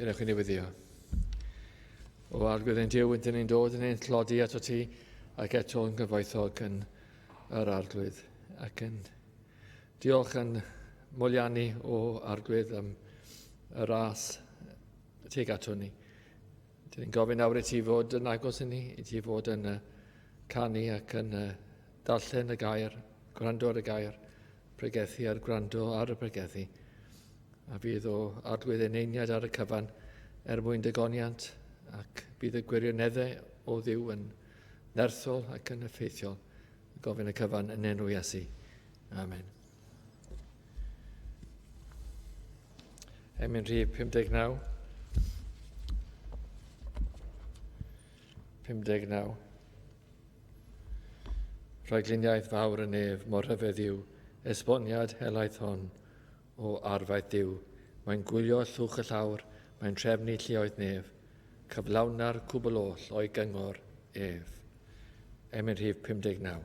Gyda chi newyddio. O arglwydd ein Duw, ydyn ni'n dod yn ein tlodi ato ti, ac eto yn gyfoethog yn yr arglwydd. Ac yn diolch yn mwylianu o arglwydd am y ras tuag ato ni. Dyn ni'n gofyn nawr i ti fod yn agos i ni, i ti fod yn canu ac yn darllen y gair, gwrando ar y gair, pregethu ar gwrando ar y pregethu. A bydd o arglwydd yn einiad ar y cyfan mwyn dygoniant, ac bydd y gwirioneddau o Dduw yn nerthol ac yn effeithiol. Gofyn y cyfan yn enw Iesu. Amen. Emyn Rhif 59. 59. Rhagluniaeth fawr yn ef, mor rhyfedd yw, esboniad helaeth hon o arfaeth Dduw. Mae'n gwylio llwch y llawr, mae'n trefnu lluoedd nef, cyflawna'r cwbl oll o'i gyngor ef. Emyn Rhif 59.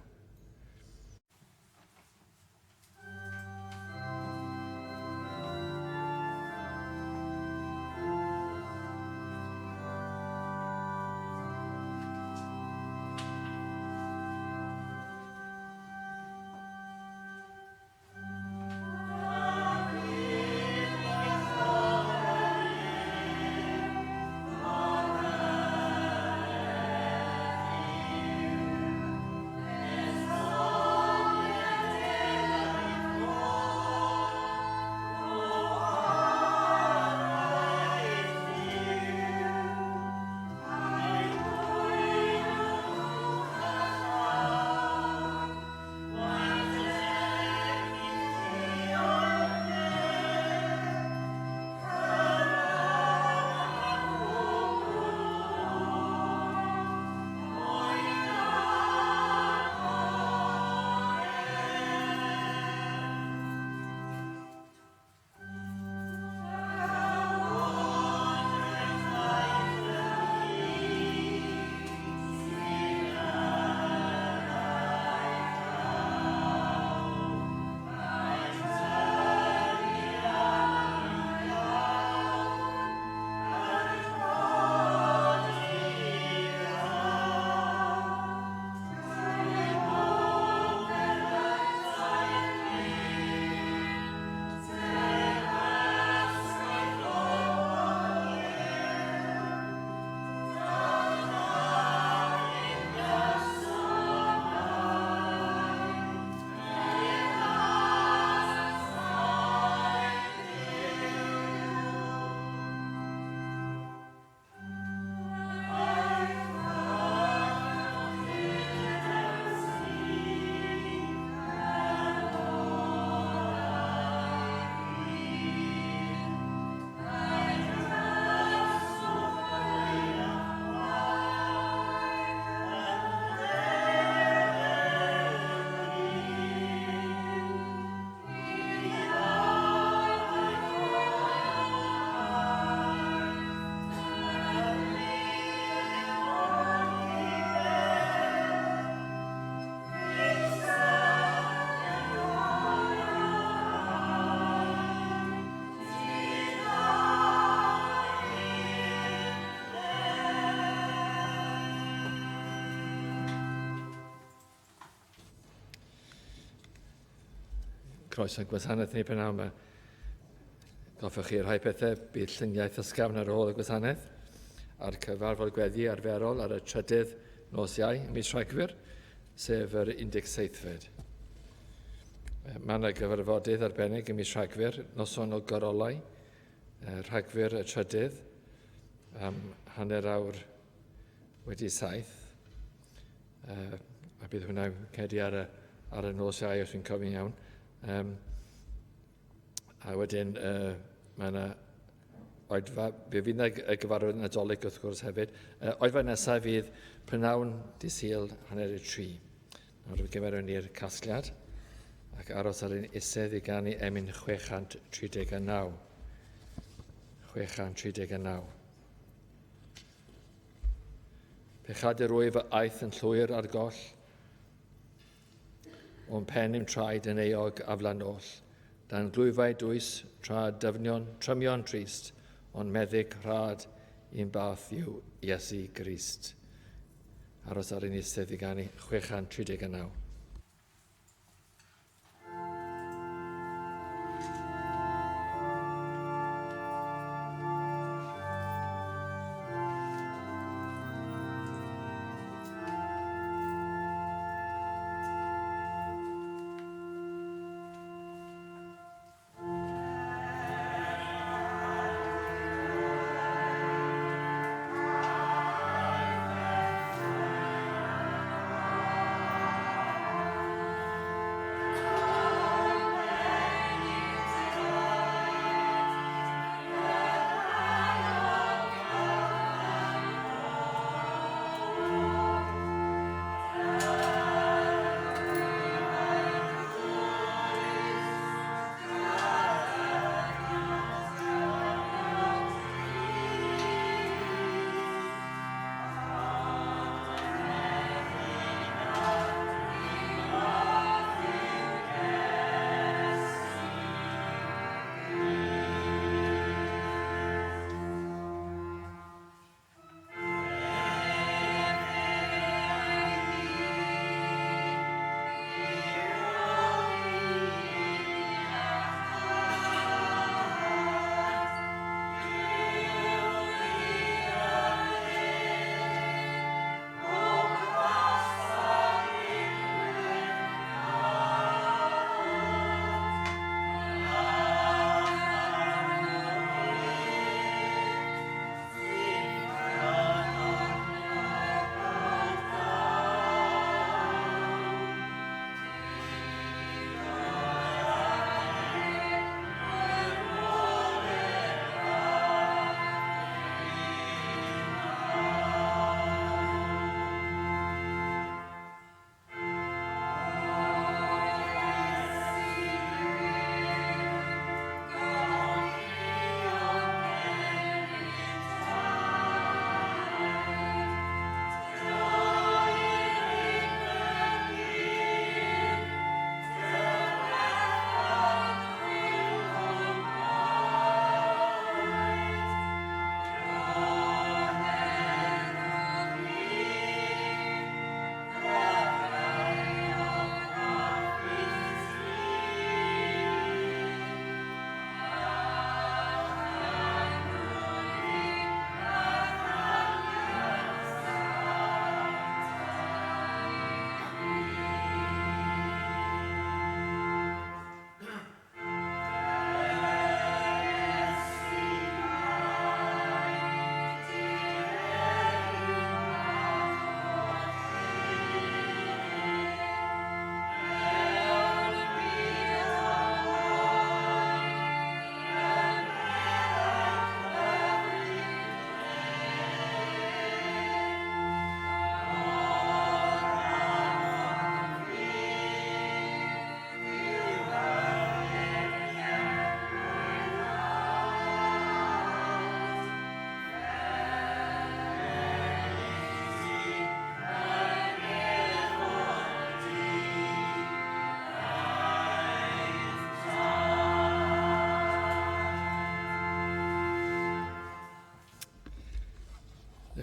Croeso gwasanaeth ni pen awr. Goffwch chi rhai pethau bydd lluniaeth ysgafn ar ôl y gwasanaeth a'r cyfarfod gweddi arferol ar y trydydd nos Iau mis Rhagfyr, sef yr 17fed. Mae yna gyfarfodydd arbennig ym mis Rhagfyr, noson o gorolau, Rhagfyr y trydydd, hanner awr wedi 7. A bydd hwnna'n cedi ar y nos Iau, os fi'n cofio'n iawn. A wedyn mae yna oedfa, bydd yna y gyfarfod nadolig wrth gwrs hefyd. Oedfa nesaf fydd prynawn dydd Sul hanner y 3. Nawr fe gymeron ni'r casgliad ac aros ar un isedd i ganu emyn 639. 639. Pechad yr wyf aeth yn llwyr ar goll, o'n pen im traed yn eog a flan oll, dan glwyfau dwys tra dyfnion, trymion trist, ond meddyg rhad i'n bath yw Iesu Grist. Aros ar un eistedd i ganu 639.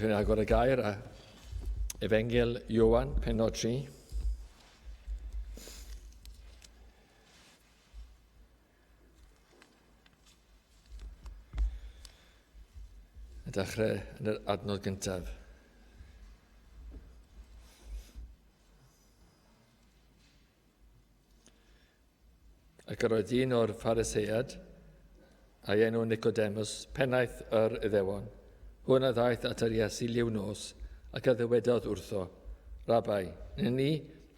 Rwy'n agor y gair a Efengil Iowan, pennod 3. A dechrau yn yr adnod gyntaf. Ac yr oedd un o'r Phariseiad, a'i enw Nicodemus, pennaeth yr Iddewon. Hwn a ddaeth at yr Iesu liw nos, ac a ddywedodd wrtho, Rabai, ni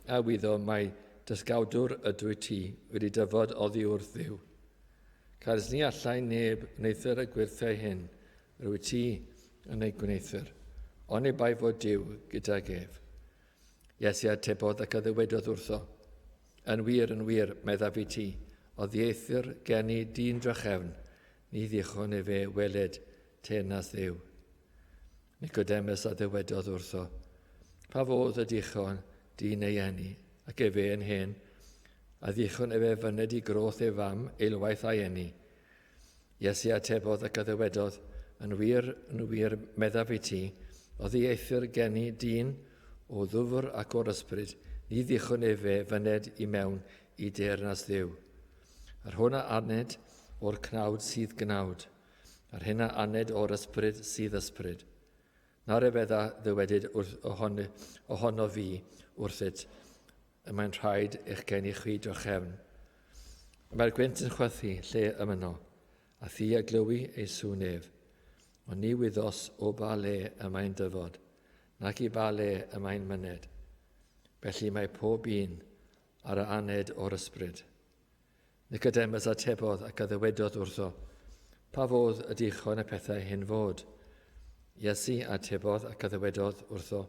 a wyddo mai dysgawdwr ydw ti wedi dyfod oddi wrth Dduw. Caes ni allai neb wneithur y gwirthau hyn, rwy ti yn ei gwneithur, ond ei bai fod Duw gyda gef. Iesu atebodd ac a ddywedodd wrtho, yn wir, medda fi ti, o ddieithr gen i dyn drachefn, ni ddichon i fe weled teyrnas Dduw. Nicodemus a ddywedodd wrtho, pa fodd y dichon dyn ei eni, ac efe yn hen, a ddichon efe fyned i groth ei fam eilwaith a'i eni. Iesu atebodd ac addewedodd, yn wir meddaf i ti, oedd ei eithir geni dyn o ddwfr ac o'r ysbryd, ni ddichwn e fe fyned i mewn i deyrnas ddiw. Ar hwnna aned o'r cnawd sydd gnawd, ar hynna aned o'r ysbryd sydd ysbryd. Na'r efedda ddywedyd ohono fi wrthyt, y mae'n rhaid eich gen i chi drachefn. Mae'r gwynt yn chwythu lle ymuno, a thi a glywi ei sŵn ef. Ond ni wyddos o ba le y mae'n dyfod, nac i ba le y mae'n myned. Felly mae pob un ar y aned o'r ysbryd. Nicodemus atebodd ac addewedodd wrtho, pa fodd ydych hwn y pethau hyn fod? Iesu atebodd ac addewedodd wrtho,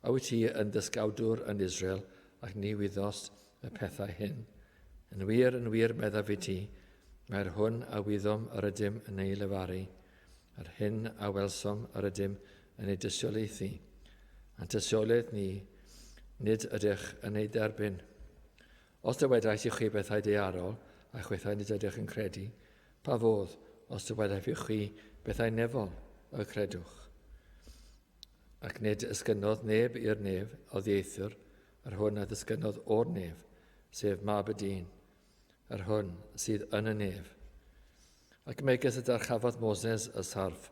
a wyt ti yn dysgawdwr yn Israel ac ni wyddos y pethau hyn. Yn wir meddaf i ti, mae'r hwn a wyddom yr ydym yn ei lefaru, a'r hyn a welsom yr ydym yn ei dystiolaethu. A'n dystiolaeth ni, nid ydych yn ei derbyn. Os dywedais i chi bethau dearol, a chwethau nid ydych yn credu, pa fodd os dywedais i chi bethau nefol y credwch. Ac nid ysgynodd neb i'r nef o ddieithwr, yr hwn a ddysgynodd o'r nef, sef mab y dyn, yr hwn sydd yn y nef. Ac megis y darchafodd Moses y sarf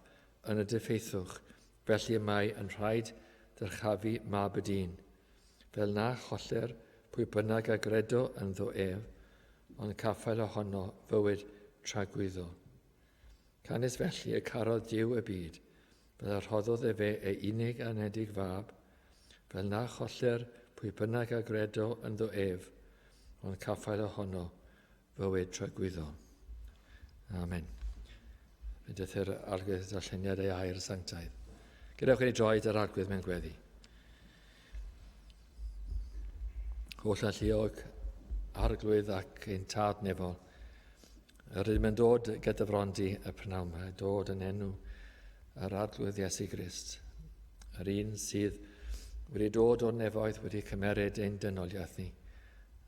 yn y diffeithwch, felly mae yn rhaid dyrchafu mab y dyn. Fel na choller pwy bynnag a gredo yn ddo ef, ond caffael ohono fywyd tragwyddo. Canis felly y carodd Duw y byd, fel rhoddodd e fe ei unig a nedig fab, fel na choller pwy bynnag a gredo yn ddo ef, ond caffael ohono fywyd tragwyddo. Amen. Byddith yr arglwydd darlleniad ei air sanctaidd. Gydewch chi droed yr arglwydd mewn gweddi. Holl alluog, arglwydd ac ein tad nefol. Yr ydym yn dod gyda frondi y prynawn yma, dod yn enw yr arglwydd Iesu Grist. Yr un sydd wedi dod o'r nefoedd wedi cymeryd ein dynoliaeth ni,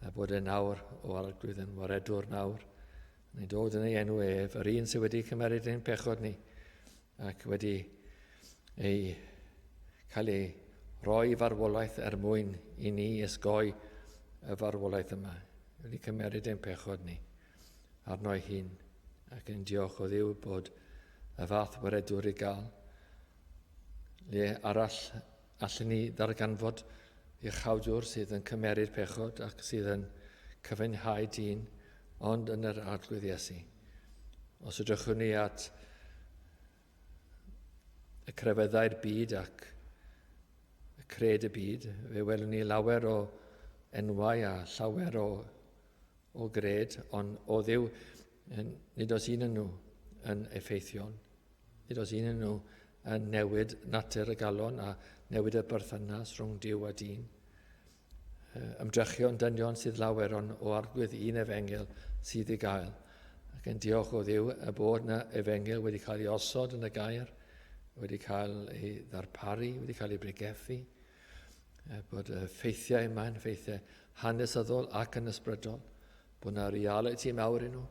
a bod e nawr o arglwydd yn waredwr nawr, yn dod yn ei enw ef, yr un sydd wedi cymeryd ein pechod ni, ac wedi cael ei roi farwolaeth mwyn i ni ysgoi y farwolaeth yma. Wedi cymeryd ein pechod ni arno ei hun, ac yn diolch o Dduw bod y fath waredwr i gael. Le arall allan ni ddarganfod i'r chawdwr sydd yn cymeryd pechod ac sydd yn cyfynhau dyn, ond yn yr arglwydd Iesu. Os ydych ni at y crefyddau'r byd ac y cred y byd, fe welwn ni lawer o enwau a llawer o gred, ond o Dduw, nid oes un yn nhw yn effeithiol. Nid oes un yn nhw yn newid natur y galon a newid y berthynas rhwng Duw a dyn. Ymdrechion dynion sydd lawer o arglwydd un efengil sydd i gael. Ac yn diolch o Dduw y bod yna efengil wedi cael ei osod yn y gair, wedi cael ei ddarparu, wedi cael ei bregethu, bod y ffeithiau yma yn ffeithiau hanesyddol ac yn ysbrydol, bod yna reality mawr i nhw,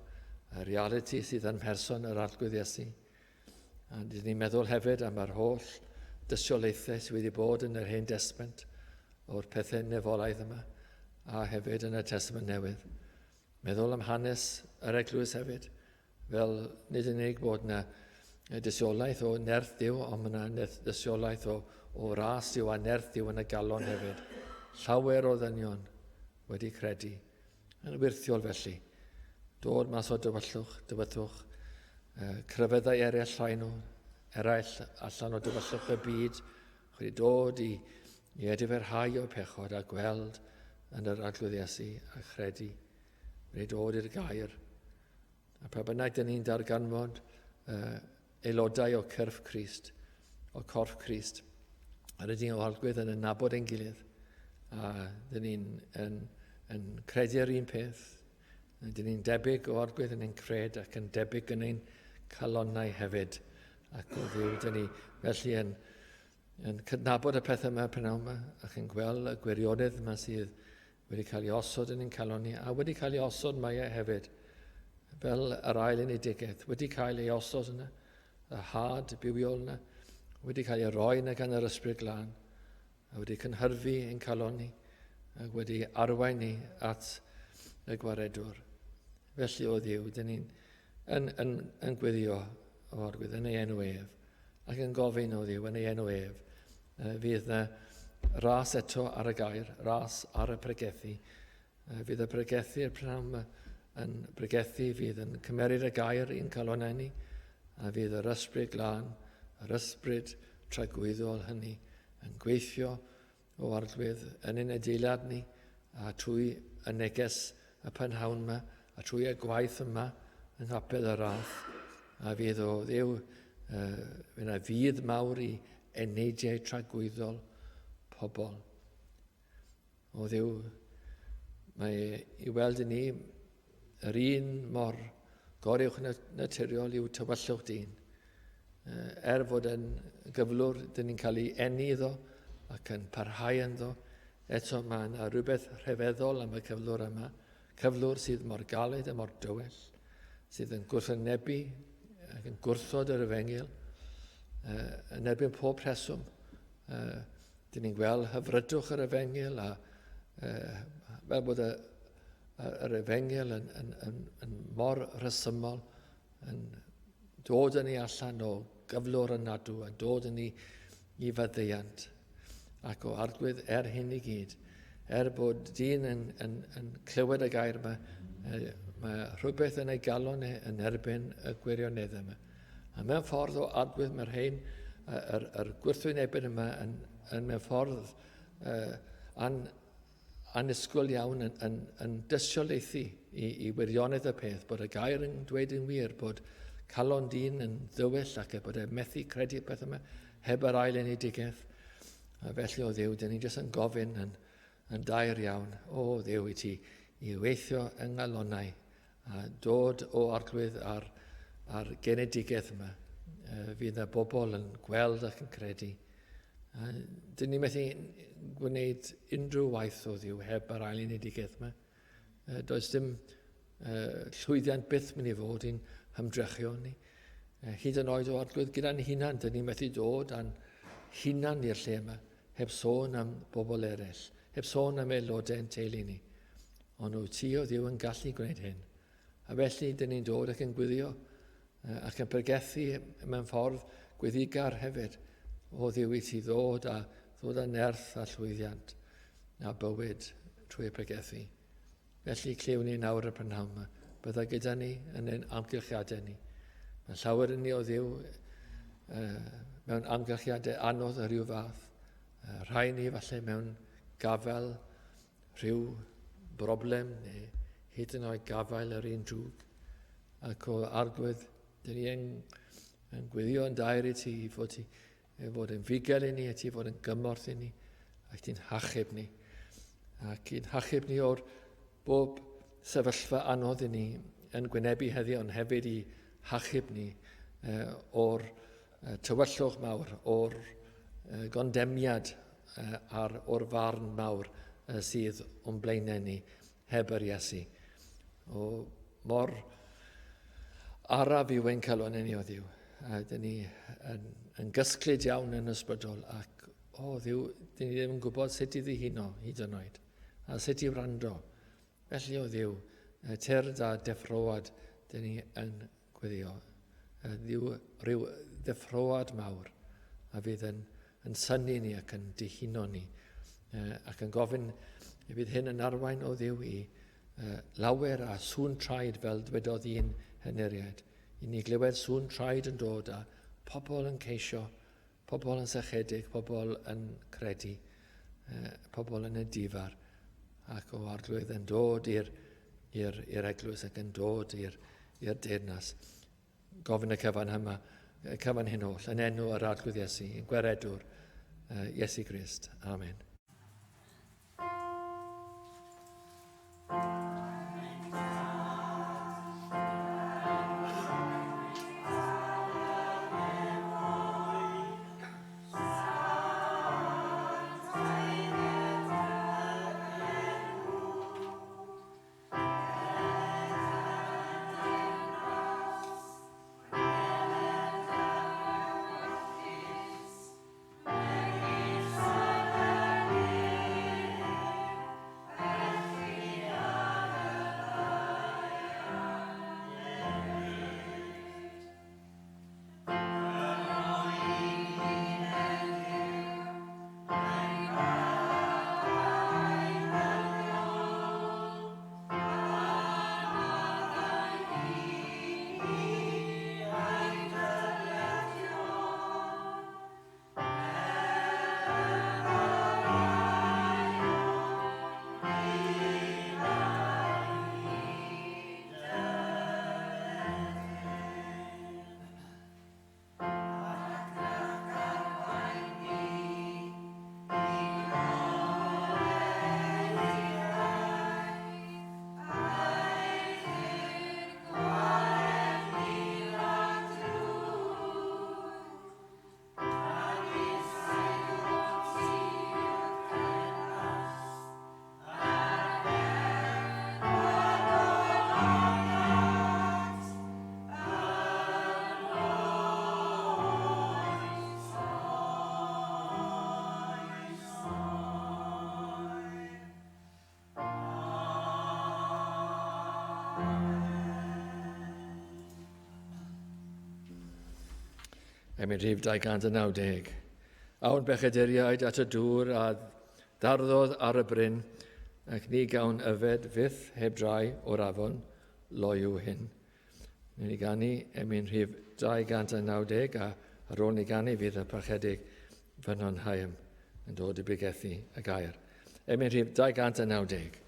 y reality sydd yn person yr arglwydd Iesu. A dyn ni'n meddwl hefyd am yr holl dystiolaethau sydd wedi bod yn yr Hen Testament o'r pethau nefolaidd yma, a hefyd yn y Testament Newydd. Meddwl am hanes yr eglwys hefyd, fel nid yn unig bod yna dystiolaeth o nerth Duw, ond yna dystiolaeth o ras Duw a nerth Duw yn y galon hefyd. Llawer o ddynion wedi credu. Yn wirthiol felly, dod mas o dywyllwch, cryfeddau eraill allan o dywyllwch y byd, wedi dod i ediferhau o pechod a gweld yn yr arglwydd Iesu a credu, wedi dod i'r gair. A pa bynnag dyn ni'n darganfod aelodau o cyrff Crist, o corff Crist, a rydyn ni'n o arglwydd yn nabod ein gilydd, a dyn ni'n yn credu'r un peth. Dyn ni'n debyg o arglwydd yn ein cred ac yn debyg yn ein calonnau hefyd. Ac o Dduw, dyn ni felly yn cydnabod y pethau yma prynawn yma ac yn gweld y gwirionedd yma sydd wedi cael ei osod yn ein calon ni a wedi cael ei osod mae e hefyd fel yr ail unigedd, wedi cael ei osod yna, y had bywiol yna, wedi cael ei roi yna gan yr ysbryd glân, a wedi cynhyrfu ein calonni, a wedi arwain ni at y gwaredwr. Felly o Dduw, dyn ni'n yn gweddio o Arglwydd yn ei enw ef, ac yn gofyn o Dduw yn ei enw ef, fydd na ras eto ar y gair, ras ar y pregethu. Fydd y pregethu'r pnawn yma yn pregethu, fydd yn cymeryd y gair i'n calonnau ni, a fydd yr ysbryd glân, yr ysbryd tragwyddol hynny yn gweithio o Arglwydd yn ein adeilad ni, a trwy y neges y prynhawn yma, a trwy y gwaith yma yng Nghapel y Rath, a fydd o Dduw, fydd yna fydd mawr i eneidiau tragwyddol pobl. O Dduw, mae i weld i ni yr un mor goruwch naturiol yw tywyllwch dyn. Fod yn gyflwr, dyn ni'n cael ei eni iddo ac yn parhau ynddo, eto mae yna rhywbeth rhyfeddol am y cyflwr yma, cyflwr sydd mor galed a mor dywyll, sydd yn gwrthwynebu ac yn gwrthod yr Efengyl, yn erbyn pob rheswm. Dyn ni'n gweld hyfrydwch yr Efengyl, a fel bod yr Efengyl yn mor rhesymol, yn dod yn ei allan o gyflwr yn nadw, a dod yn ei faddeuant. Ac o Arglwydd hyn i gyd, bod dyn yn clywed y gair yma, mae rhywbeth yn ei galon yn erbyn y gwirioneddau yma. A mewn ffordd o Arglwydd mae'r rhain, yr gwrthwynebyn yma yn mewn ffordd anusgwyl iawn yn dystiolaethu i wirionedd y peth, bod y gair yn dweud yn wir, bod calon dyn yn ddywyll ac bod e methu credu peth yma heb yr ail unigedd. A felly o Dduw, dyn ni jyst yn gofyn yn dair iawn, o Dduw i ti i weithio yng ngalonnau a dod o Arglwydd ar genedigaeth yma. Fydd y bobl yn gweld ac yn credu. Dyn ni methu gwneud unrhyw waith o Dduw heb yr ail unigedd yma. Does dim llwyddiant byth mynd i fod i'n hymdrechion ni. Hyd yn oed o Arglwydd gyda'n hunan, dyn ni methu dod a'n hunan i'r lle yma, heb sôn am bobl eraill, heb sôn am aelodau'n teulu ni. Ond wyt ti o Dduw yn gallu gwneud hyn. A felly, dyn ni'n dod ac yn gwyddio ac yn pregethu mewn ffordd gwyddigar hefyd. O Dduw i ti ddod â nerth a llwyddiant a bywyd trwy pregethu. Felly, clyw ni nawr y prynhawn yma. Bydda gyda ni yn ein amgylchiadau ni. Mae llawer yn ni o Dduw mewn amgylchiadau anodd o rhyw fath. Rhai ni falle mewn gafel, rhyw broblem, neu hyd yn oed gafael yr un drwg. Ac o Arglwydd, dyn ni yn gwyddio yn dair i ti i fod yn figel i ni, a ti fod yn gymorth i ni, ac ti'n hachub ni. Ac i'n hachub ni o'r bob sefyllfa anodd i ni yn gwynebu heddiw, ond hefyd i hachub ni o'r tywyllwch mawr, o'r gondemniad o'r farn mawr sydd o'n blaenau ni heb yr Iesu. O mor araf yw ein calon ni o Dduw. A dyn ni yn gysglyd iawn yn ysbrydol, ac o Dduw, dyn ni ddim yn gwybod sut i ddihuno hyd yn oed, a sut i wrando. Felly o Dduw, tyrd a deffroad dyn ni yn gweddio. Dduw rhyw deffroad mawr, a fydd yn synnu ni ac yn dihuno ni, ac yn gofyn i fydd hyn yn arwain o Dduw i lawer a sŵn traed fel dwedodd un hyneriad. I ni glywed sŵn traed yn dod a pobl yn ceisio, pobl yn sychedig, pobl yn credu, pobl yn y difar, ac o Arglwydd yn dod i'r eglwys ac yn dod i'r deyrnas. Gofyn y cyfan yma, cyfan hyn oll, yn enw yr Arglwydd Iesu, yn gweredwr Iesu Grist. Amen. Ym rhif 290. Awn bechaduriaid at y dŵr a darddodd ar y bryn, ac ni gawn yfed fydd heb drai o'r afon, loiw hyn. Ni ganu ym rhif 290 a ar ôl ni ganu fydd y parchedig fynon haim yn dod i bigethu y gair. Ym rhif 290.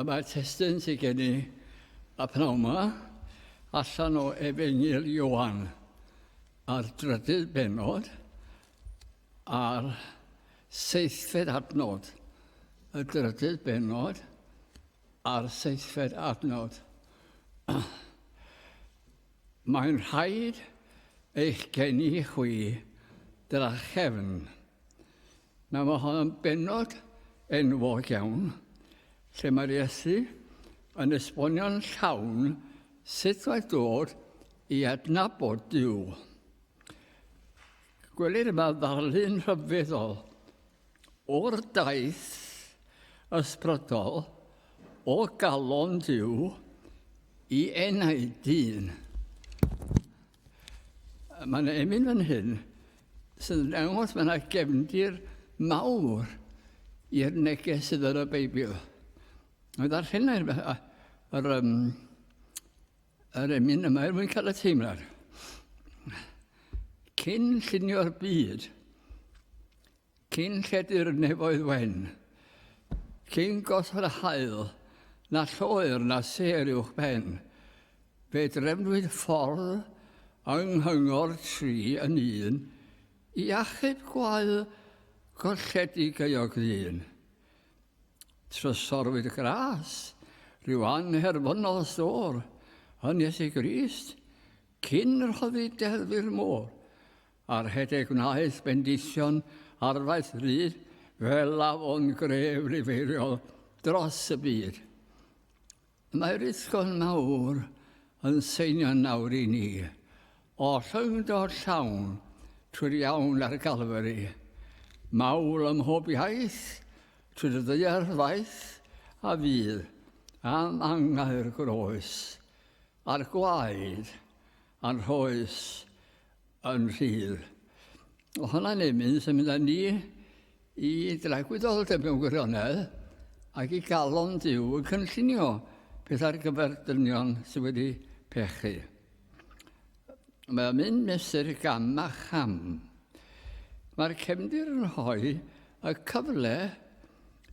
Mae'r testyn sydd gen i a pnawn yma allan o Efengyl Ioan a'r drydydd benod a'r 7fed adnod. Y drydydd benod a'r 7fed adnod. Mae'n rhaid eich geni chwi dyna chefn. Nawr mae hon yn benod enwog iawn, lle mae'r Iesu yn esbonio'n llawn sut mae dod i adnabod Duw. Gwelir yma ddarlun rhyfeddol o'r daith ysbrydol o galon Duw i enau dyn. Mae'n emyn fan hyn sy'n dangos mae yna gefndir mawr i'r neges sydd yn y Beibl. Oedd ar hyn yr emyn yma er mwyn cael y teimlad. Cyn llunio'r byd, cyn lledu'r nefoedd wen, cyn gosod y haul, na lloer na ser uwch ben, fe drefnwyd ffordd anghyngor tri yn un i achub gwael golledig euog ddyn. Trysorwyd y gras, rhyw anherfynol stor, yn Iesu Grist, cyn rhoddi deddfu'r môr, a'r hedeg wnaeth bendision arfaith ryd fel afon gref rifeiriol dros y byd. Mae'r ysgol mawr yn seinio nawr i ni, o rhyngdod llawn trwy'r iawn ar Galfari, mawl ym mhob iaith, trwy'r ddaearfaeth a fydd am angau'r groes, a'r gwaed a'r rhoes yn rhydd. O hwnna'n emyn sy'n mynd â ni i dragwyddoldeb mewn gwirionedd ac i galon Duw yn cynllunio peth ar gyfer dynion sydd wedi pechu. Mae'n mynd mesur gam a cham. Mae'r cefndir yn rhoi y cyfle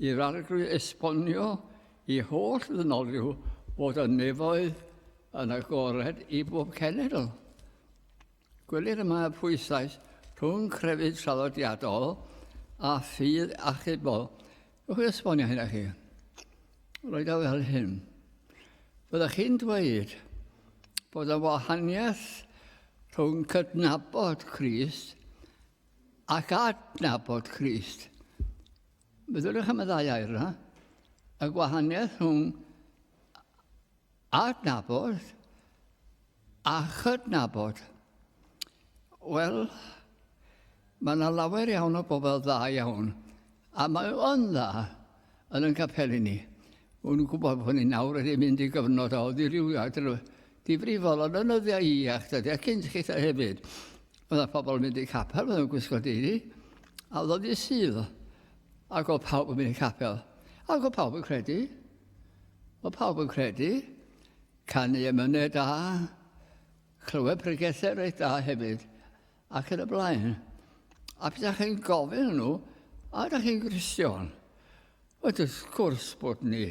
i'r arglwydd esbonio i holl ddynoliw bod y nefoedd yn agored i bob cenedl. Gwelir yma pwyslais rhwng crefydd traddodiadol a ffydd achubol. Rwy'n esbonio hynna chi. Roedd o fel hyn. Byddwch chi'n dweud bod y wahaniaeth rhwng cydnabod Crist ac adnabod Crist. Byddwch am y ddau air yna. Y gwahaniaeth rhwng adnabod a chydnabod. Wel, mae yna lawer iawn o bobl dda iawn, a mae o'n dda yn capeli ni. W'n gwybod bod ni nawr wedi mynd i gyfnod o ddiriwiad, difrifol o nynyddiau iach, dydy, a cynt chi hefyd. Oedd y pobl yn mynd i capel, oedd yn gwisgo diri, a oedd i sydd, ac oedd pawb yn mynd i capel. Ac oedd pawb yn credu. Oedd pawb yn credu, canu ymynau da, clywed pregethau reit da hefyd, ac yn y blaen. A beth ydych chi'n gofyn nhw, a ydych chi'n Gristion? Wel, wrth gwrs bod ni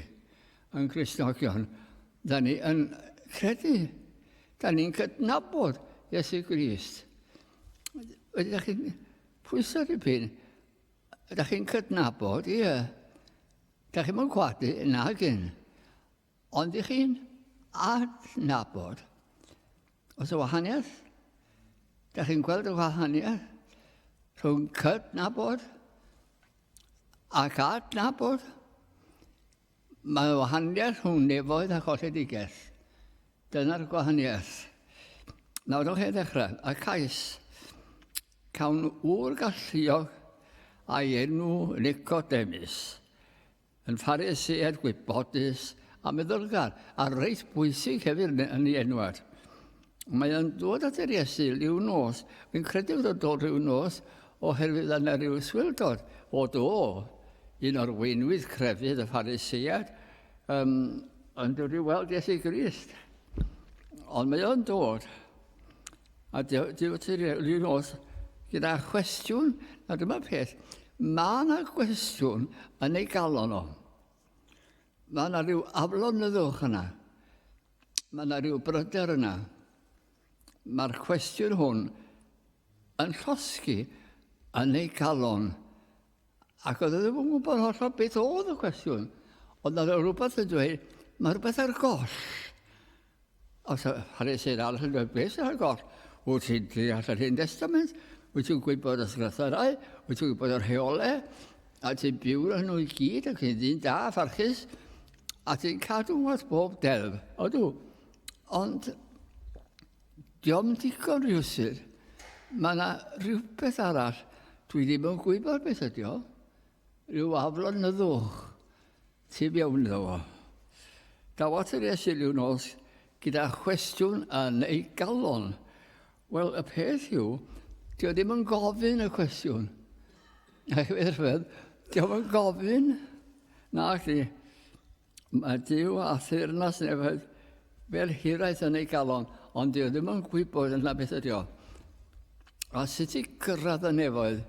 yn Gristnogion. Da ni yn credu. Da ni'n cydnabod Iesu Grist. Ydych chi'n pwysau dipyn? Ydych chi'n cydnabod? Ie. Ydych chi'n mynd gwadu yna gyn. Ond ydych chi'n adnabod. Os y wahaniaeth? Ydych chi'n gweld y wahaniaeth rhwng cydnabod ac adnabod? Mae wahaniaeth rhwng nefoedd a cholledigeth. Dyna'r gwahaniaeth. Nawr o'ch chi'n dechrau, y cais. Cawn ŵr galluog a'i enw Nicodemus, yn Pharisëiad gwybodus a meddylgar, a reit bwysig hefyd yn ei enwad. Mae yn dod at yr Iesu ryw nos. Fi'n credu bod o'n dod ryw nos oherwydd yna ryw swildod o un o'r weinwydd crefydd y Pharisëiad yn dod i weld Iesu Grist. Ond mae o'n dod a dywt ryw nos gyda chwestiwn, a dyma peth, mae yna gwestiwn yn ei galon o. Mae yna ryw aflonyddwch yna. Mae yna ryw bryder yna. Mae'r cwestiwn hwn yn llosgi yn ei galon. Ac oedd ddim yn gwybod hollol beth oedd y cwestiwn. Ond oedd rhywbeth yn dweud, mae rhywbeth ar goll. Os Pharisëi'n arall yn dweud, beth ar goll? Wyt ti'n deall yr Hen Testament? Wyt ti'n gwybod y sgrythyrau? Wyt ti'n gwybod yr rheolau? A ti'n byw yn nhw i gyd ac yn ddyn da, pharchus? A ti'n cadw at bob delf. Odw. Ond diom digon rhywsyd. Mae yna rhywbeth arall. Dwi ddim yn gwybod beth ydi o. Rhyw aflonyddwch. Ti mewn iddo fo. Dawat yr Iesu ryw nos gyda chwestiwn yn ei galon. Wel, y peth yw, dio ddim yn gofyn y cwestiwn. Dio yn gofyn. Na, chi. Mae Dyw a thyrnas nefyd fel hiraeth yn ei galon, ond dio ddim yn gwybod yna beth ydi o. A sut i gyrraedd y nefoedd,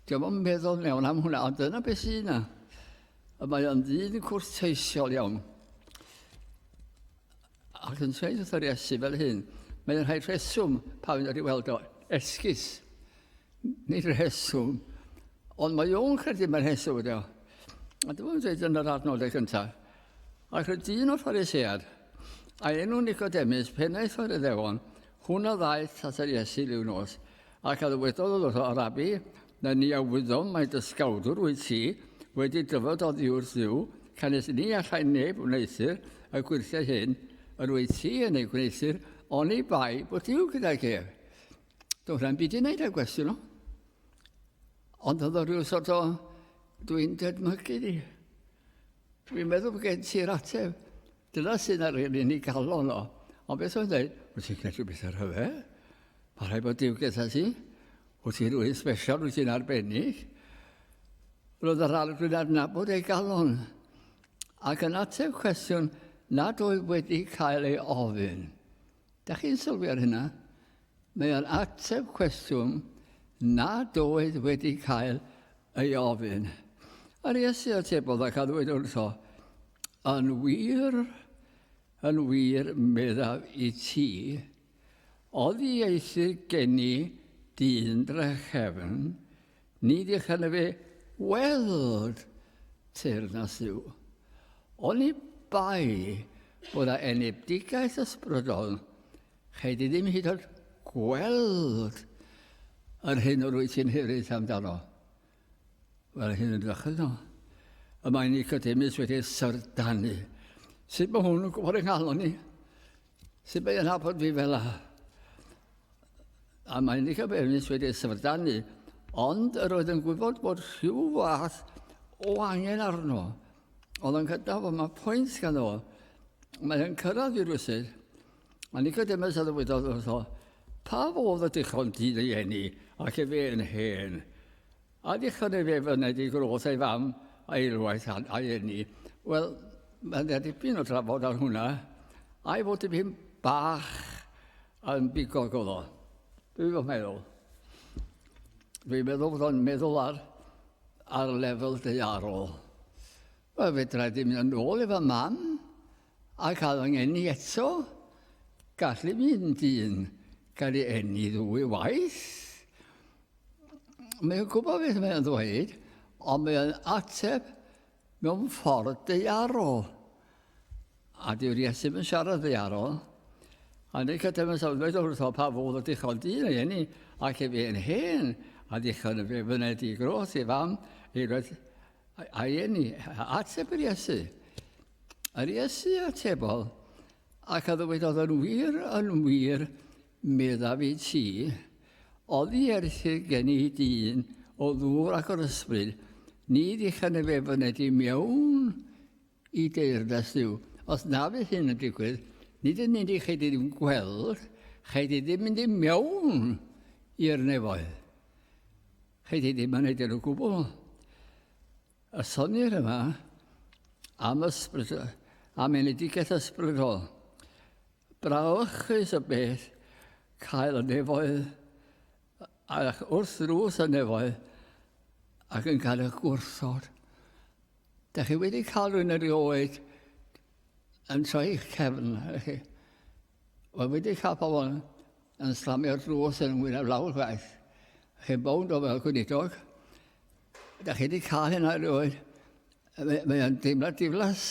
dio yn meddwl mewn am hwnna, ond dyna beth sy'n yna. A mae o'n ddyn yn cwrteisiol iawn. Ac yn dweud wrth yr Iesu fel hyn, mae'n rhaid rheswm pa fynd wedi weld o, esgus. Nid rheswm. Ond mae o'n credu mae'n rheswm ydi o. A dyma yn dweud yn yr adnodau cyntaf. Ac y dyn o'r Pharisëiad, a enw Nicodemus, pennaeth o'r Iddewon, hwnna ddaeth at yr Iesu ryw nos. Ac a ddywedodd wrtho o rabi, na ni awyddo'n mae dysgawdwr wyt ti wedi dyfod o ddiw'r ddiw, canes ni allai neb wneithir y gwirthau hyn, yr wyt ti yn ei gwneithir, ond i bai bod diw gyda'i ger. Dwi'n rhaid byd i wneud â'r gwestiwn o. Ond oedd o rhyw sort o, dwi'n dedmygu di. Dwi'n meddwl bod gen ti'r ateb. Dyna sy'n ar un i galon o. Ond beth o'n dweud, wyt ti'n gwneud rhywbeth ar hyfe? Mae rhaid bod diw gyda ti. Wyt ti'n rhywun sbesial, wyt ti'n arbennig. Roedd yr arglwydd adnabod ei galon. Ac yn ateb cwestiwn, nad oedd wedi cael ei ofyn. Da chi'n sylwi ar hynna? Mae'n ateb cwestiwn nad oedd wedi cael ei ofyn. Ar Iesu atebodd ac a ddweud wrtho, yn wir meddaf i ti, oedd i eithir gen i dyn drechefn, ni ddechrau fe weld teyrnas yw. O'n i bai bod a enebdigaeth ysbrydol, chaid i ddim hyd yn oed gweld yr hyn o'r wyt ti'n hyfryd amdano. Wel, hyn yn ddechrau no. Y mae Nicodemus wedi syrdanu. Sut mae hwn yn gwybod yng nghalon ni? Sut mae'n nabod fi fel la? A mae Nicodemus wedi syrdanu, ond yr oedd yn gwybod bod rhyw fath o angen arno. Oedd yn cydaf, mae pwynt gan o. Mae'n cyrraedd i'r rwysyd. A Nicodemus a ddywedodd wrtho, pa fodd ydych o'n dyn ei eni ac e fe yn hen? A ddechrau ei fe fyned i gros ei fam a eilwaith a'i eni. Wel, mae'n dipyn o drafod ar hwnna. A'i fod i fi'n bach yn bigog o ddo. Dwi'n meddwl. Dwi'n meddwl bod o'n meddwl ar lefel deiarol. Wel, fedra i ddim yn ôl efo mam a cael yng ngeni eto. Gallu mynd dyn gael ei eni ddwy waith. Mae'n gwybod beth mae'n ddweud, ond mae'n ateb mewn ffordd deiarol. A diw'r Iesu yn siarad deiarol. A Nicodemus a dweud wrtho pa fodd ydych o'n dyn ei eni ac e fe'n hen. A ddechrau fe fyned i gros i fam a'i eni. A ateb yr Iesu. Yr Iesu atebol ac a ddwedodd yn wir meddaf i ti, oedd i erthir gen i dyn o ddŵr ac o'r ysbryd, ni ddechrau fe fyned i mewn i deyrnas yw. Os na fydd hyn yn digwydd, nid yn unig chaid i ddim gweld, chaid i ddim mynd i mewn i'r nefoedd. Chaid i ddim yn neud yn o gwbl. Y sonir yma am ysbryd, am enedigaeth ysbrydol. Brawychus y beth cael y nefoedd ac wrth drws y nefoedd ac yn cael eich gwrthod. Da chi wedi cael rhywun erioed yn troi eich cefn. Wel, wedi cael pobl yn slamio'r drws yn ymwneud â lawr gwaith. Chi'n bownd o fel gwynidog. Da chi wedi cael hynna erioed. Mae'n deimlad diflas.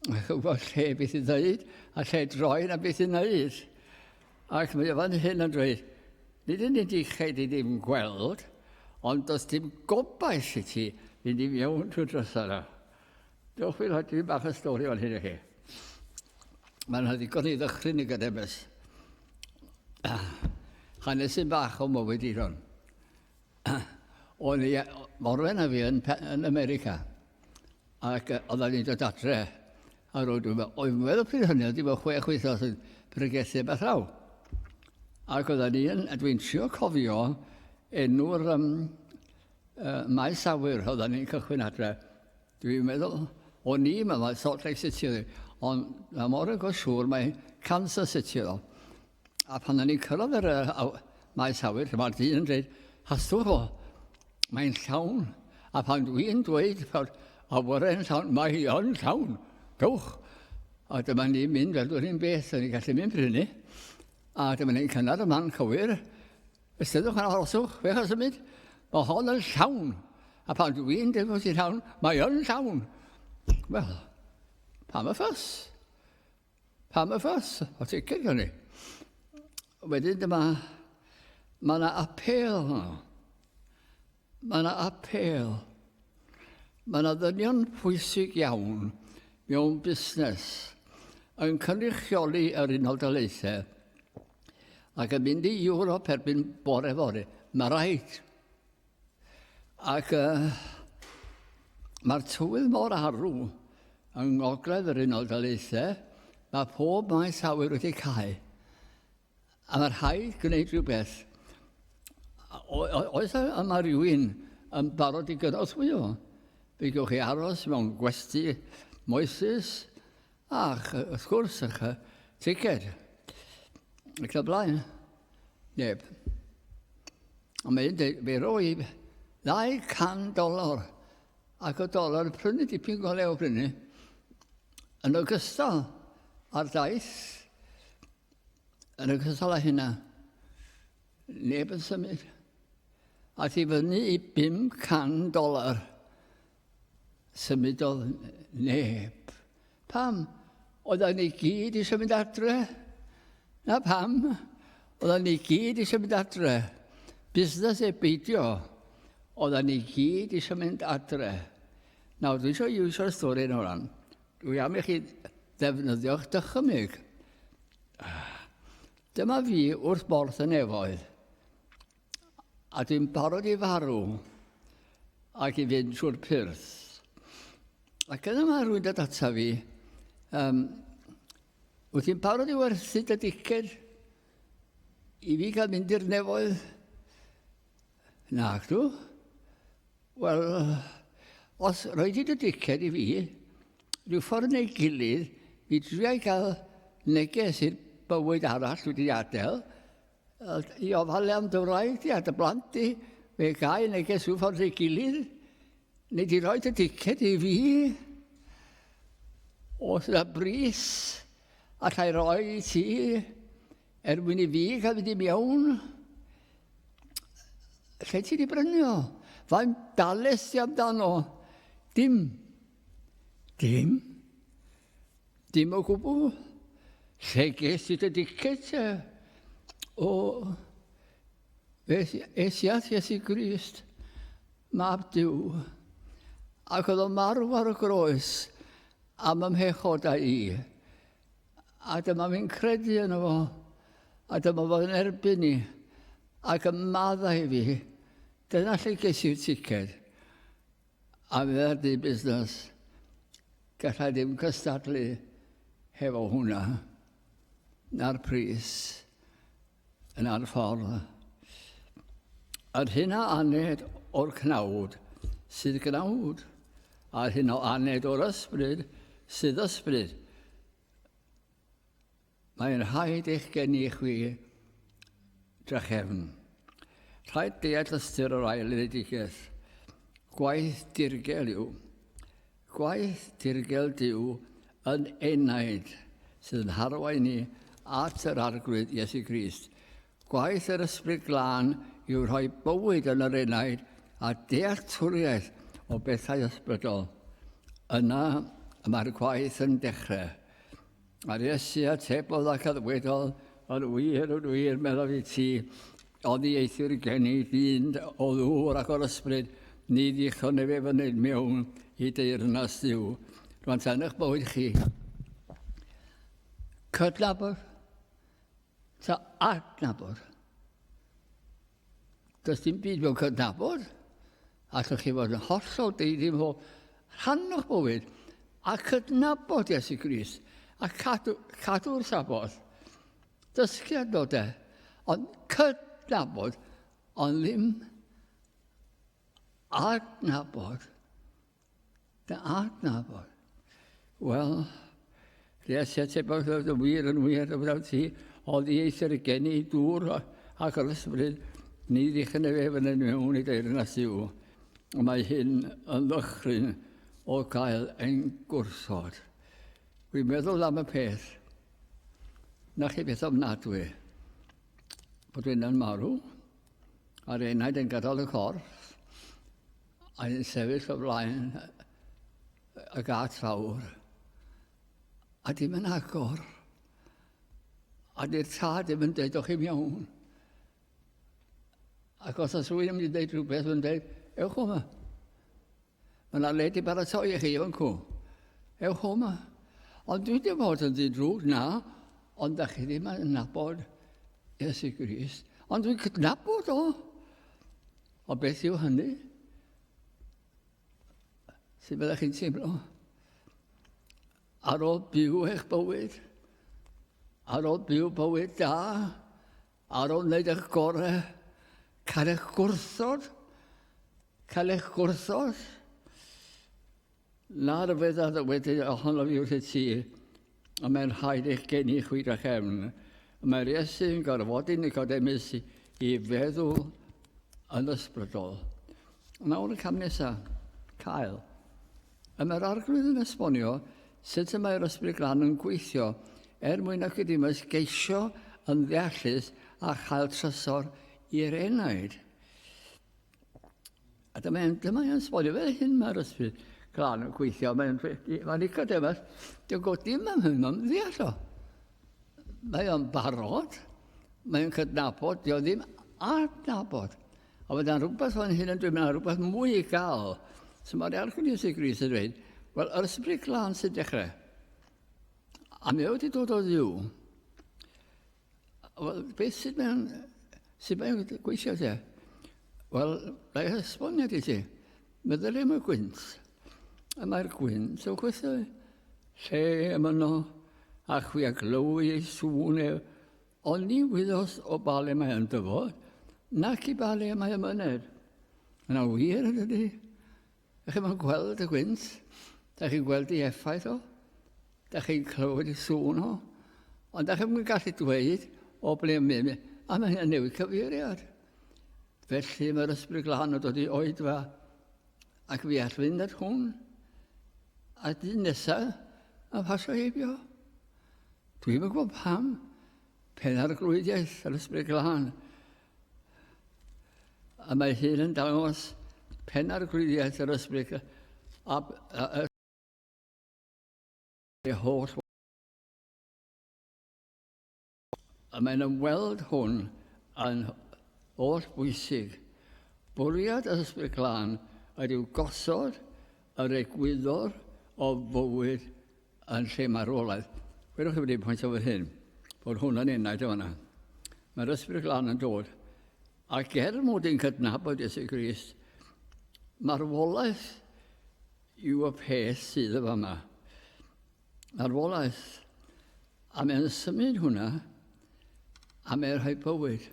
Mae'n gwybod lle beth i ddweud a lle droen a beth i wneud. Ac mae fan hyn yn dweud, nid yn unig chaid i ddim gweld, ond does dim gobaith i ti fynd i mewn trwy drysau yna. Diolch fi rhaid i bach y stori fan hyn i chi. Mae'n ddigon i ddechrau Nicodemus. Hanesyn bach o mywyd i hwn. O'n i morwen a fi yn America. Ac oedden ni'n dod adre. A roedd dwi'n meddwl pryd hynny, ddim o 6 wythnos yn pregethu beth raw. Ac oedden ni, dwi'n trio cofio enw'r maes awyr, oedden ni'n cychwyn adre. Dwi'n meddwl, o'n i yma, mae Salt Lake City oedd, ond mor yn gwrs siŵr, mae Kansas City oedd. A pan ni'n cyrraedd yr maes awyr, mae'r dyn yn dweud, hastwch o, mae'n llawn. A pan dwi'n dweud, a wyren llawn, mae hi yn llawn. Dwch. A dyma ni'n mynd fel dwi'n beth, a ni'n gallu mynd brynu. A dyma ni'n cynnar y man cywir. Ystydwch yn aroswch, fe chas yn mynd. Mae hon yn llawn. A pan dwi'n dweud bod hi'n llawn, mae yn llawn. Wel, pam y ffys? Pam y ffys? O ticr hynny. Wedyn dyma, mae yna apel. Mae yna apel. Mae yna ddynion pwysig iawn mewn busnes yn cynrychioli yr Unol Daleithiau ac yn mynd i Ewrop erbyn bore fore. Mae rhaid. Ac mae'r tywydd mor arw yng ngogledd yr Unol Daleithiau, mae pob maes awyr wedi cael. A mae'r rhaid gwneud rhywbeth. Oes yma rhywun yn barod i gynorthwyo? Fe gewch chi aros mewn gwesti moesus ac wrth gwrs eich ticed. Ac y blaen. Neb. A mae'n dweud, fe roi $200 ac o dolar prynu dipyn go lew prynu yn ogystal ar daith yn ogystal â hynna. Neb yn symud. A ti fyny i $500 symudodd neb. Pam? Oedden ni gyd eisiau mynd adre. Na pam? Oedden ni gyd eisiau mynd adre. Busnes e beidio. Oedden ni gyd eisiau mynd adre. Nawr, dwi eisiau iwsio'r stori yn oran. Dwi am i chi ddefnyddio'ch dychymyg. Dyma fi wrth borth y nefoedd. A dwi'n barod i farw ac i fynd trwy'r pyrth. Ac yna mae rhywun dod ata fi, wyt ti'n barod i werthu dy diced i fi gael mynd i'r nefoedd? Nag dw. Wel, os roed i dy diced i fi, rhyw ffordd neu gilydd, fi driau gael neges i'r bywyd arall wedi adael, i ofalu am dy wraig di a dy blant di, fe gael neges rhyw ffordd neu gilydd, neu di roi dy diced i fi, os yna bris, allai roi i ti, mwyn i fi cael fynd i mewn. Lle ti di brynu o? Fa'n dales ti amdano? Dim. Dim? Dim o gwbl. Lle ges ti dy diced te? O Esiath Iesu Grist, mab Duw, ac oedd o'n marw ar y groes am ymhechod â i. A dyma fi'n credu yno fo, a dyma fo'n erbyn i, ac yn maddau fi. Dyna lle ges i'r ticed. A fe ar di busnes, gallai ddim cystadlu hefo hwnna, na'r pris, yn ar ffordd. Yr hynna aned o'r cnawd sydd gnawd, a'r hynna aned o'r ysbryd sydd ysbryd. Mae'n rhaid eich gen i chwi drachefn. Rhaid deall ystyr o'r ail enedigeth. Gwaith dirgel yw. Gwaith dirgel Duw yn enaid sydd yn harwain ni at yr arglwydd Iesu Grist. Gwaith yr ysbryd glân yw rhoi bywyd yn yr enaid a dealltwriaeth o bethau ysbrydol. Yna mae'r gwaith yn dechrau. Mae'r Iesu a tebodd ac addwedol yn wir meddwl i ti, ond i eithir gen i ddyn o ddŵr ac o'r ysbryd, ni ddichon e fe fyny mewn i deyrnas Duw. Rwan tan eich bywyd chi. Cydnabod, ta adnabod. Does dim byd mewn cydnabod. Allwch chi fod yn hollol deuddim o rhan o'ch bywyd a cydnabod Iesu Grist a cadw'r sabodd. Dysgiad o de, ond cydnabod, ond ddim adnabod. Da adnabod. Wel, Iesu atebodd yn wir o frawd ti, oedd i eithir gen i dŵr ac o'r ysbryd, ni ddechrau fe fyny mewn i deyrnas Duw. Mae hyn yn ddychryn o gael ein gwrthod. Dwi'n meddwl am y peth, na chi beth ofnadwy, bod dwi'n yn marw, a'r enaid yn gadael y corff, a'n sefyll o flaen y gat fawr, a dim yn agor, a di'r tad ddim yn dweud o'ch i mewn. Ac os oes rhywun yn mynd i dweud rhywbeth, yn dweud, ewch o'ma. Mae yna le di baratoi i chi efo'n cw. Ewch o'ma. Ond dwi ddim fod yn dweud drwg na, ond da chi ddim yn nabod Iesu Grist. Ond dwi'n cydnabod o. O beth yw hynny? Sut byddech chi'n teimlo? Ar ôl byw eich bywyd, ar ôl byw bywyd da, ar ôl wneud eich gorau, cael eich gwrthod, na'r fedda wedi ohono fi wrth y ti, a mae'n rhaid eich gen i chwyd a chefn, Mae'r Iesu'n gorfod i Nicodemus i feddwl yn ysbrydol. Nawr y cam nesaf, cael. Mae'r arglwydd yn esbonio sut y mae'r ysbryd glân yn gweithio mwyn Nicodemus geisio yn ddeallus a chael trysor i'r enaid. A dyma yn esbonio fel hyn mae'r ysbryd glân yn gweithio. Mae Nicodemus, dwi'n gwybod dim am hyn am ddeall o. Mae o'n barod, mae'n cydnabod, dio ddim adnabod. A wedyn rhywbeth fan hyn yn dwi'n mynd, rhywbeth mwy i gael. So mae'r arglwydd Iesu Grist yn dweud, wel, yr ysbryd glân sy'n dechrau. A mi wedi dod o ddiw. Wel, beth sydd mae'n gweithio te? Wel, rhaid esboniad i ti. Meddwl am y gwynt. A mae'r gwynt o gweithio lle yma nhw. A chwi a glywi ei sŵn ond ni wythos o bale mae yn dyfod, nac i bale mae ymyned. Yna wir ydy. Da chi'n gweld y gwynt, da chi'n gweld ei effaith o, da chi'n clywed ei sŵn o, ond da chi'n gallu dweud o ble mynd, a mae hynny'n newid cyfeiriad. Felly mae'r ysbryd glân yn dod i oedfa ac fi all fynd at hwn, a dyn nesaf a pasio heibio. Dwi'n yn gwybod pam, pen arglwyddiaeth yr ysbryd glân. A mae hyn yn dangos pen arglwyddiaeth yr ysbryd glân. A mae'n ymweld hwn yn holl bwysig. Bwriad yr ysbryd glân ydyw gosod yr egwyddor o fywyd yn lle marwolaeth. Gwydwch chi wedi pwynt o fan hyn, bod hwnna'n enaid o fanna. Mae'r ysbryd glân yn dod. Ac mod i'n cydnabod Iesu Grist, marwolaeth yw y peth sydd y fama. Marwolaeth. A mae'n symud hwnna, a mae'n rhoi bywyd.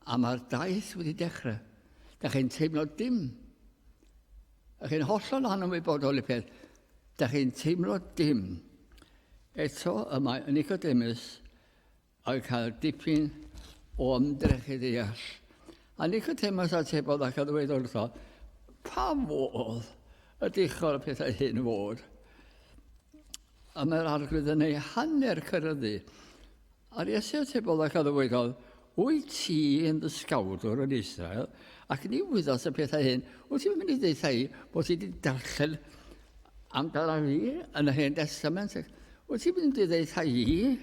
A mae'r daith wedi dechrau. Da chi'n teimlo dim. Da chi'n hollol anwybodol y peth. Da chi'n teimlo dim. Eto yma Nicodemus yn cael dipyn o ymdrech i ddeall. A Nicodemus atebodd ac a ddweud wrtho, pa fodd ydy chor pethau hyn fod? A mae'r arglwydd yn ei hanner cyrraeddu. A'r Iesu atebodd ac a ddweud, wyt ti yn ddysgawdwr yn Israel, ac ni wythos y pethau hyn, wyt ti'n mynd i ddeitha i bod ti wedi darllen amdana fi yn y Hen Testament? Wyt ti'n mynd i ddeitha i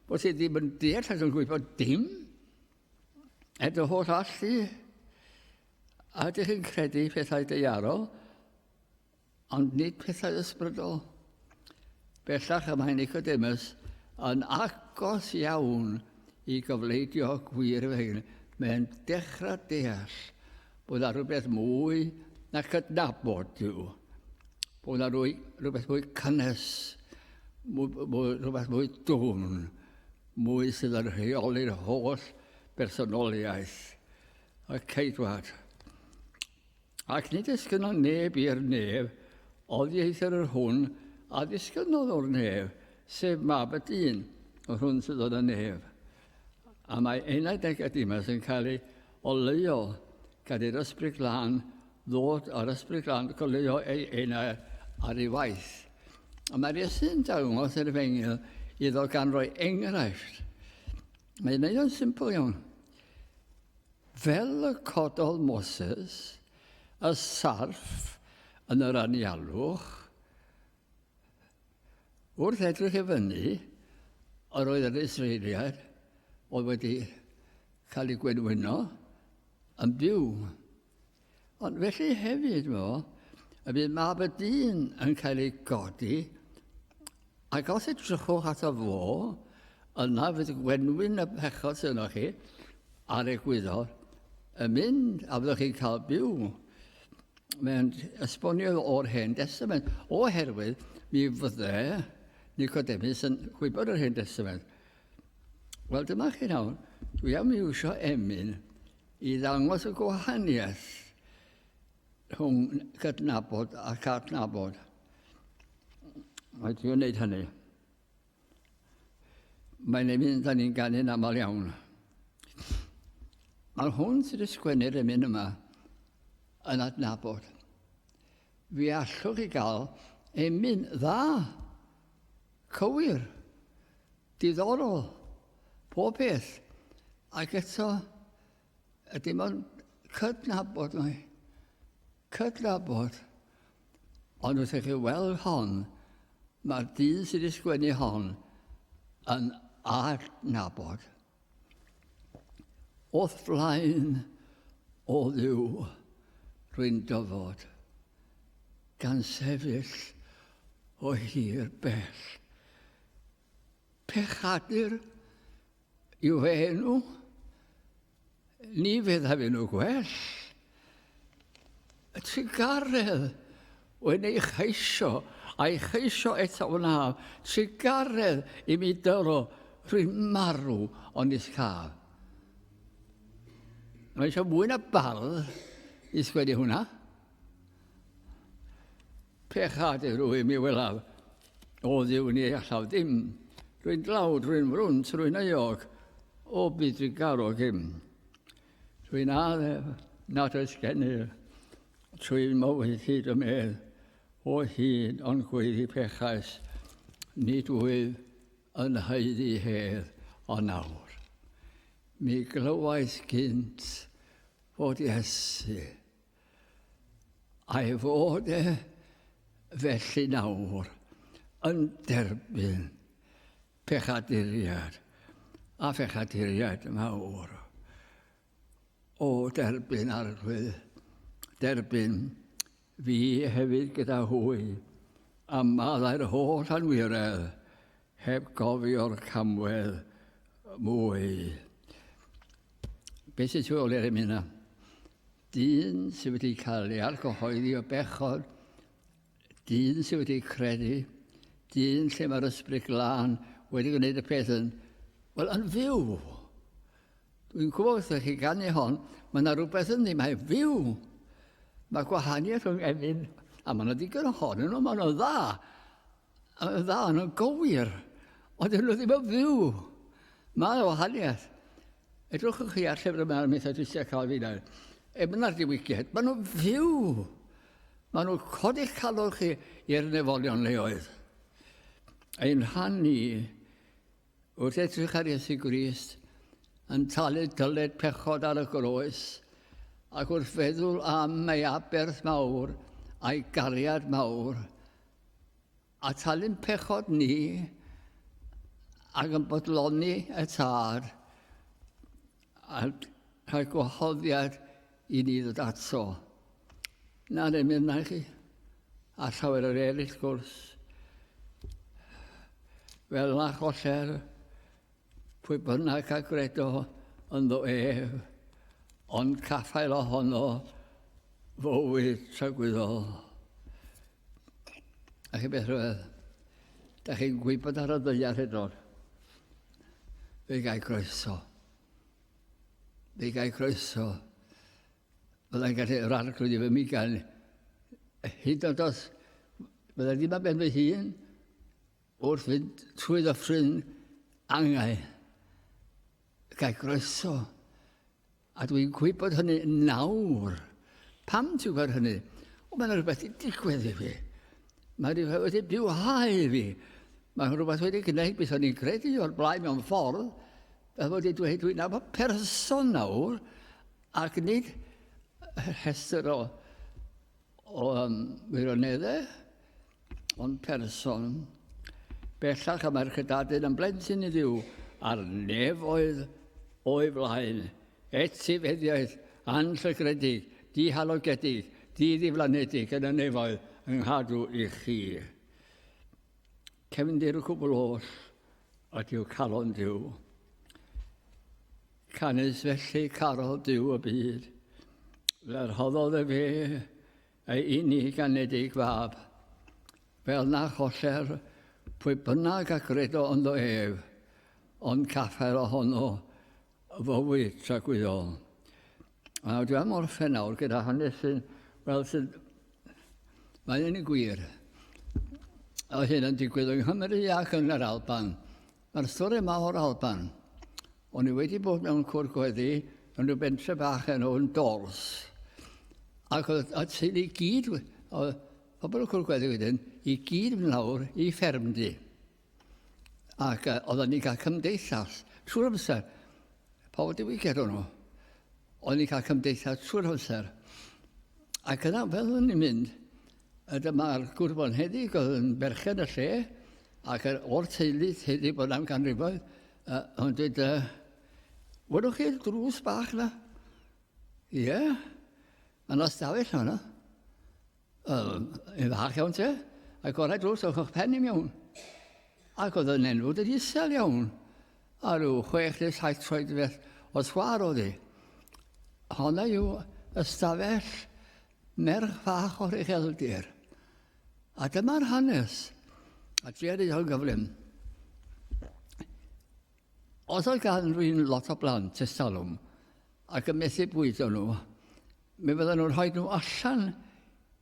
bod ti ddim yn deall ac yn gwybod dim? Ed y holl allu. A ydych chi'n credu pethau deiarol, ond nid pethau ysbrydol. Bellach yma Nicodemus yn agos iawn i gyfleidio gwir fe hyn. Mae'n dechrau deall bod yna rhywbeth mwy na cydnabod yw. Bod yna rhywbeth mwy cynnes, rhywbeth mwy dwfn, mwy sydd yn rheoli'r holl bersonoliaeth, y ceidwad. Ac nid ysgynno neb i'r neb, odieithr yr hwn, a ddisgynnodd o'r neb, sef mab y dyn, o hwn sydd oedd y neb. A mae enaid Nicodemus yn cael ei oleuo gyda'r ysbryd glân, ddod ar ysbryd glân, goleuo ei enaid ar ei waith. A mae'r Iesu'n dangos yr efengyl iddo gan roi enghraifft. Mae'n neud o'n simple iawn. Fel y codol Moses, y sarf yn yr anialwch, wrth edrych i fyny, yr oedd yr Israeliad oedd wedi cael ei gwenwyno yn byw. Ond felly hefyd y bydd mab y dyn yn cael ei godi, ac os edrychwch ato fo, yna fydd gwenwyn y pechod sy'n chi ar egwyddor yn mynd a fyddwch chi'n cael byw. Mae'n esbonio o'r Hen Testament, oherwydd mi fyddai Nicodemus yn gwybod yr Hen Testament. Wel, dyma chi nawr, dwi am iwsio emyn i ddangos y gwahaniaeth rhwng cydnabod ac adnabod. Mae dwi'n wneud hynny. mae'n ei mynd â ni'n ganu'n aml iawn. Mae'r hwn sydd y sgwennu'r emyn yma yn adnabod. Fi allwch chi gael emyn dda, cywir, diddorol, pob peth. Ac eto, dim ond cydnabod nhw. Cydnabod. Ond wrth i chi weld hon, mae'r dyn sydd wedi sgwennu hon yn adnabod. Wrth flaen o Dduw rwy'n dyfod, gan sefyll o hir bell. Pechadur i'w enw, ni fydd hafyn nhw gwell. Y trigaredd wyn ei cheisio, a'i cheisio eto hwnna, trigaredd i mi dyro rwy'n marw ond iscaf. Mae eisiau mwy na bardd i sgwennu hwnna. Pechadur rwy'n mi welaf, o Dduw ni allaf dim. Rwy'n dlawd, rwy'n frwnt, rwy'n eog, o byd rwy'n garog hym. Rwy'n addef, nad oes gennyr, trwy'n mywyd hyd y medd, o hyd ond gweiddi pechais, nid wydd yn heiddi hedd o nawr. Mi glywais gynt fod Iesu, a'i fod felly nawr yn derbyn pechaduriad a phechaduriad mawr. O derbyn arglwydd, derbyn fi hefyd gyda hwy, a maddau'r holl anwiredd heb gofio'r camwedd mwy. Beth sy'n tu ôl i'r emyna? Dyn sydd wedi cael ei alcohoeddi o bechod, dyn sydd wedi credu, dyn lle mae'r ysbryd glân wedi gwneud y peth yn fyw. Dwi'n gwybod wrth chi ganu hon, mae yna rhywbeth yn ddim, mae'n fyw. Mae gwahaniaeth rhwng emyn, a mae yna digon ohonyn nhw, mae yna dda. Mae'n dda, yn gywir, ond dyn nhw ddim yn fyw. Mae wahaniaeth. Edrychwch chi ar llyfr yma Methodistau Calvinau. Emyn ar diwygiad, maen nhw'n fyw. Maen nhw'n codi'ch calon chi i'r nefolion leoedd. Ein rhan ni, wrth edrych ar Iesu Grist, yn talu dyled pechod ar y groes, ac wrth feddwl am ei aberth mawr a'i gariad mawr, a talu'n pechod ni, ac yn bodloni y tad, a rhoi gwahoddiad i ni ddod ato. Na'n emyn na chi, a llawer o'r eraill gwrs. Fel na choller, pwy bynnag a gredo yn ddo ef, ond caffael ohono fywyd tragwyddol. A chi beth rhywbeth, da chi'n gwybod ar y ddyliad hydod, fe gai croeso. Fe gai croeso. Byddai'n gallu'r arglwydd i fy mi gael hyd yn oed os byddai ddim ar ben fy hun wrth fynd trwy ddyffryn angau. Gai groeso. A dwi'n gwybod hynny nawr. Pam ti'n gwybod hynny? Mae'n rhywbeth i digwydd i fi. Mae'n rhywbeth wedi bywhau fi. Mae'n rhywbeth wedi gwneud beth o'n i'n credu o'r blaen mewn ffordd. Fel wedi dweud, dwi'n nabod person nawr, ac nid rhestr o wirioneddau, ond person. Bellach a mae'r chydadyn yn blentyn i Dduw ar nefoedd o'i flaen, etifeddiaeth anllygredig, dihalogedig, di-ddiflanedig yn y nefoedd yng nghadw i chi. Cefndir y cwbl oll ydyw calon Dduw. Canis felly carol Dduw y byd, fel hoddodd y fe ei unig anedig fab, fel na choller pwy bynnag a gredo ond o ef, ond caffael ohono fywyd tragwyddol. A dwi am orffen nawr gyda hanes sy'n, wel sy'n, mae'n un gwir. O hyn yn digwydd yng Nghymru ac yn yr Alban Mae'r stori yma o'r Alban. O'n i wedi bod mewn cwr gweddi yn rhyw bentre bach yn o'n dors. Ac oedd y teulu i gyd, oedd pobl y cwr gweddi wedyn, i gyd yn lawr i ffermdy. Ac oedden ni'n cael cymdeithas trwy'r amser. Pobl diwygiad o'n nhw. Oedden ni'n cael cymdeithas trwy'r amser. Ac yna fel o'n i'n mynd, dyma'r gwrfon hedig oedd yn berchen y lle, ac o'r teulu bod am ganrifoedd, ond dweud, wedwch chi'r drws bach na? Ie, yna stafell hwnna. Yn fach iawn te, ac gorau drws o'ch pen i mewn. Ac oedd yn enwyd yn isel iawn, a rhyw 6-7 troedfedd o sgwar oedd hi. Honna yw ystafell merch fach o'r ucheldir. A dyma'r hanes, a driad i ddod gyflym. Os oedd gan rhywun lot o blant estalwm, ac yn methu bwyd o'n nhw, mi fydden nhw'n rhoi nhw allan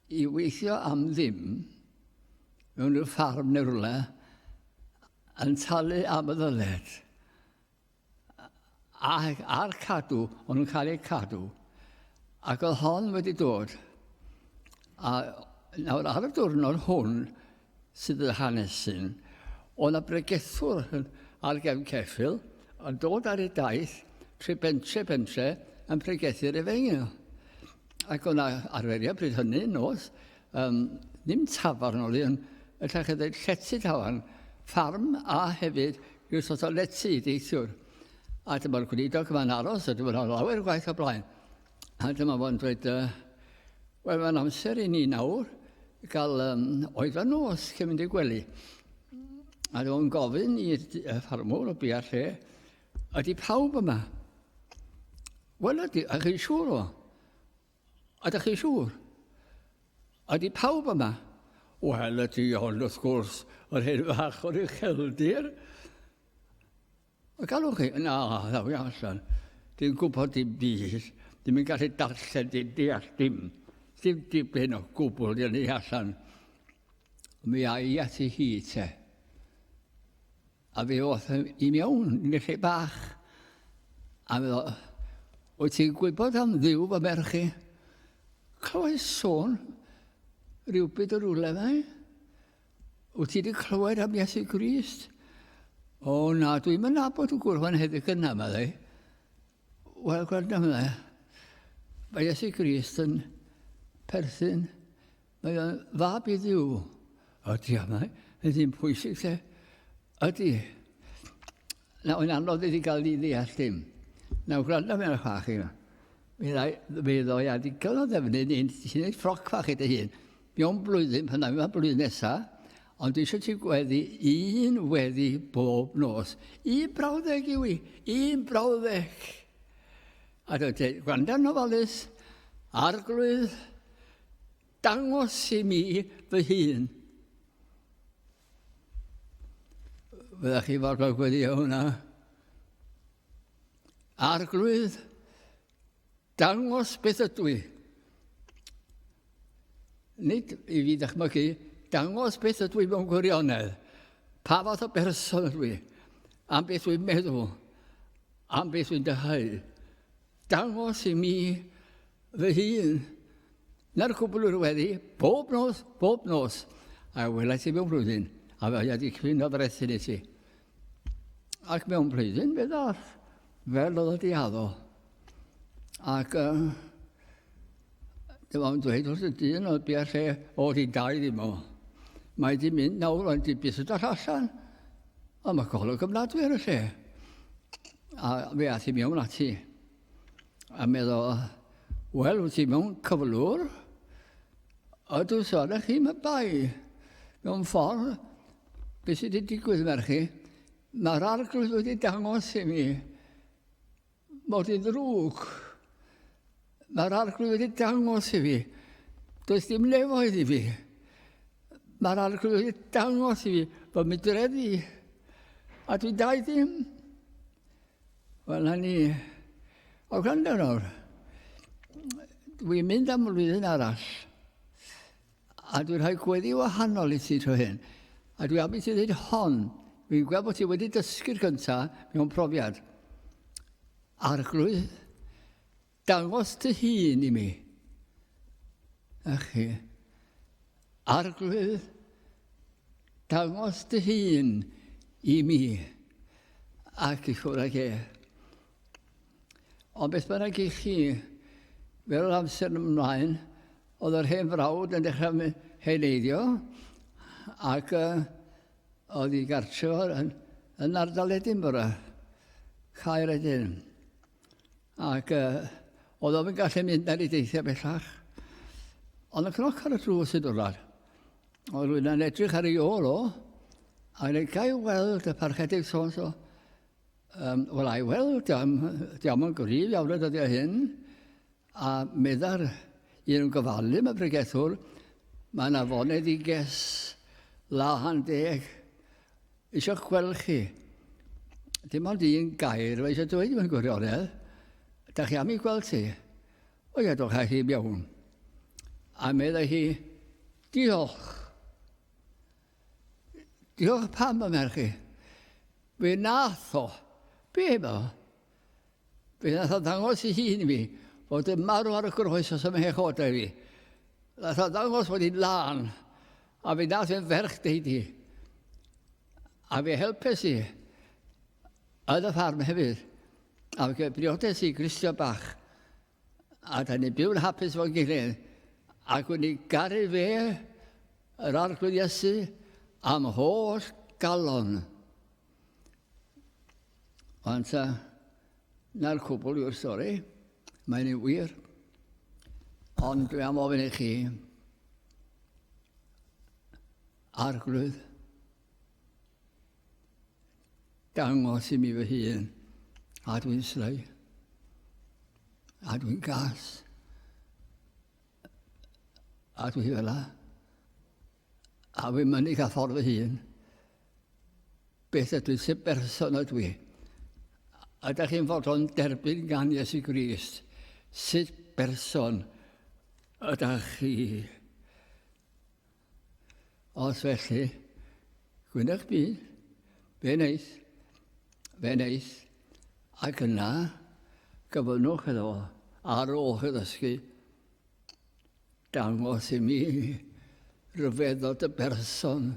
i weithio am ddim, mewn rhyw ffarm neu rwle, yn talu am y ddyled. A'r cadw, o'n nhw'n cael eu cadw, ac oedd hon wedi dod. A nawr ar y diwrnod hwn sydd y hanesyn, oedd yna bregethwr ar gefn ceffyl yn dod ar ei daith trwy bentre yn pregethu'r Efengyl. Ac oedd yna arferiad bryd hynny nos, ddim tafarn oedd yn ydych chi ddweud llety tafarn, ffarm a hefyd yw sort o lety deithiwr. A dyma'r gweinidog yma'n aros, a dyma'n lawer gwaith o blaen. A dyma fo'n dweud, wel, mae'n amser i ni nawr gael oedfa nos cyn mynd i gwely. A dwi'n gofyn i'r ffarmwr o bia'r lle, ydy pawb yma? Wel, ydy, a chi siŵr o? Ydych chi siŵr? Ydy pawb yma? Wel, ydy hon wrth gwrs yr hyn fach o'r ucheldir. A galwch chi? Na, ddaw i allan. Dwi'n gwybod dim byd. Ddim yn gallu darllen dim deall dim. Dim dibyn o gwbl yn ei allan. Mi ai at ei hi te. A fe oedd i mewn yn y lle bach. A fe oedd, wyt ti'n gwybod am ddiw fy merch i? Clywed sôn rhywbeth o rwle fe? Wyt ti wedi clywed am Iesu Grist? O na, dwi'n mynd nabod o gwrfan heddiw yna, meddai. Wel, gwrdd am dde. Mae Iesu Grist yn perthyn, mae o'n fab i ddiw. Ydy yma, ddim pwysig te. Ydy. Nawr, yn anodd wedi cael ei ddeall dim. Nawr, gwrando mewn chwach i yma. Mi ddoi a digon o ddefnydd un, ti'n gwneud ffroc fach i dy hun. Miwn blwyddyn, pan yma blwyddyn nesaf, ond dwi eisiau ti gweddi un weddi bob nos. Un brawddeg yw i, un brawddeg. A dwi'n dweud, gwranda'n ofalus, arglwydd, dangos i mi fy hun. Fyddech chi fawr gweddi o hwnna. Arglwydd, dangos beth ydw i. Nid i fi ddechmygu, dangos beth ydw i mewn gwirionedd. Pa fath o berson ydw i. Am beth dwi'n meddwl. Am beth dwi'n dyhau. Dangos i mi fy hun. Na'r cwbl o'r weddi, bob nos. A welai ti mewn blwyddyn. A fe wedi cyn o brethin i ti. Ac mewn blwyddyn, fe ddath. Fel oedd y diaddo. Ac dyma'n dweud wrth y dyn oedd bia'r lle, o, di dau ddim o. Mae di mynd nawr, ond di bysyd allan. A mae golwg ymladwy ar y lle. A fe ath i mewn ati. A meddwl, wel, wyt ti mewn cyflwr? Ydw sôn â chi mae bai. Mewn ffordd, beth sydd wedi digwydd merchi, mae'r arglwydd wedi dangos i mi mod i ddrwg. Mae'r arglwydd wedi dangos i fi. Does dim nefoedd i fi. Mae'r arglwydd wedi dangos i fi fod mi dreddi. A dwi dau ddim. Wel, na ni. O gwrando nawr. Dwi'n mynd am flwyddyn arall. A dwi'n rhoi gweddi wahanol i ti trwy hyn. A dwi am i ti ddweud hon fi'n gweld bod ti wedi dysgu'r gyntaf mewn profiad. Arglwydd, dangos dy hun i mi. A chi. Arglwydd, dangos dy hun i mi. Ac i ffwrdd ag e. Ond beth bynnag i chi, fel amser ymlaen, oedd yr hen frawd yn dechrau heneiddio, ac oedd hi gartio yn ardal Edinburgh, Caer Edin. Ac oedd o'n gallu mynd ar ei deithiau bellach. Ond y cnoc ar y drws y dwrnod, oedd rhywun yn edrych ar ei ôl o, a yn ei gael weld y parchedig so-and-so. Wel, a'i weld, diam yn gryf iawn y dyddiau hyn, a meddar un yn gofalu, mae bregethwr, mae yna foned i ges lahan 10. Isio gweld chi. Dim ond un gair, fe eisiau dweud mewn gwirionedd, da chi am ei gweld ti? O ia, doch a chi mewn. A medda hi, diolch. Diolch pam y merch chi. Fe nath o. Be ma? Fe nath o ddangos i hun i mi, fod yn marw ar y groes os ymwneud chodau fi. Nath o ddangos fod i'n lan, a fe nath yn ferch deud i. A fe helpes i, yn y ffarm hefyd, a fe briodes i Gristio Bach. A da ni'n byw'n hapus fo'n gilydd, ac wna'n i garu fe, yr arglwydd Iesu, am holl galon. Ond na'r cwbl yw'r stori, mae'n ei wir. Ond dwi am ofyn i chi, arglwydd, dangos i mi fy hun, a dwi'n slai, a dwi'n gas, a dwi fel la, a fi'n mynd i gael ffordd fy hun. Beth ydw i, sut berson ydw i? A da chi'n fod o'n derbyn gan Iesu Grist, sut berson ydych chi? Os felly, gwynech byd, fe neis, ac yna gyfynwch iddo ar ôl y ddysgu, dangos i mi ryfeddod y berson,